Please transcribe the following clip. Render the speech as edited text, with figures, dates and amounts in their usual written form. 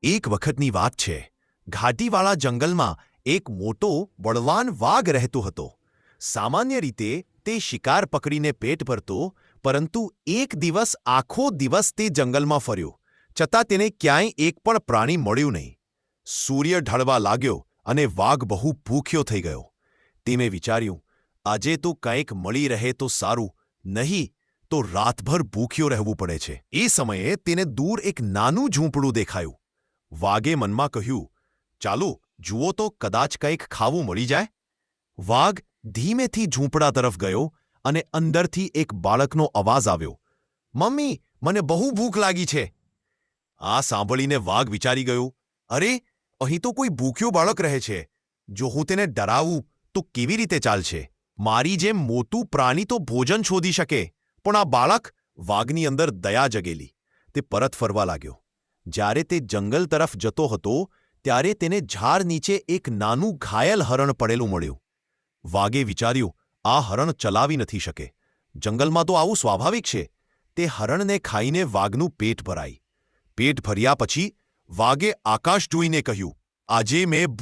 એક વખતની વાત છે. ઘાટીવાળા જંગલમાં એક મોટો બળવાન વાઘ રહેતો હતો. સામાન્ય રીતે તે શિકાર પકડીને પેટ ભરતો, પરંતુ એક દિવસ આખો દિવસ તે જંગલમાં ફર્યો, છતાં તેને ક્યાંય એક પણ પ્રાણી મળ્યું નહીં. સૂર્ય ઢળવા લાગ્યો અને વાઘ બહુ ભૂખ્યો થઈ ગયો. તેમે વિચાર્યું, આજે તો કંઈક મળી રહે તો સારું, નહીં તો રાતભર ભૂખ્યો રહેવું પડે છે. એ સમયે તેને દૂર એક નાનું ઝૂંપડું દેખાયું. વાઘે મનમાં કહ્યું, ચાલો જુઓ તો કદાચ કંઈક ખાવું મળી જાય. વાઘ ધીમેથી ઝૂંપડા તરફ ગયો અને અંદરથી એક બાળકનો અવાજ આવ્યો, મમ્મી, મને બહુ ભૂખ લાગી છે. આ સાંભળીને વાઘ વિચારી ગયો, અરે, અહીં તો કોઈ ભૂખ્યો બાળક રહે છે. જો હું તેને ડરાવું તો કેવી રીતે ચાલશે? મારી જેમ મોટું પ્રાણી તો ભોજન શોધી શકે, પણ આ બાળક? વાઘની અંદર દયા જગેલી. તે પરત ફરવા લાગ્યો. જ્યારે તે જંગલ તરફ જતો હતો ત્યારે તેને ઝાડ નીચે એક નાનું ઘાયલ હરણ પડેલું મળ્યું. વાઘે વિચાર્યું, આ હરણ ચલાવી નથી શકે. જંગલમાં તો આવું સ્વાભાવિક છે. તે હરણને ખાઈને વાઘનું પેટ ભરાય. પેટ ભર્યા પછી વાઘે આકાશ જોઈને કહ્યું, આજે મેં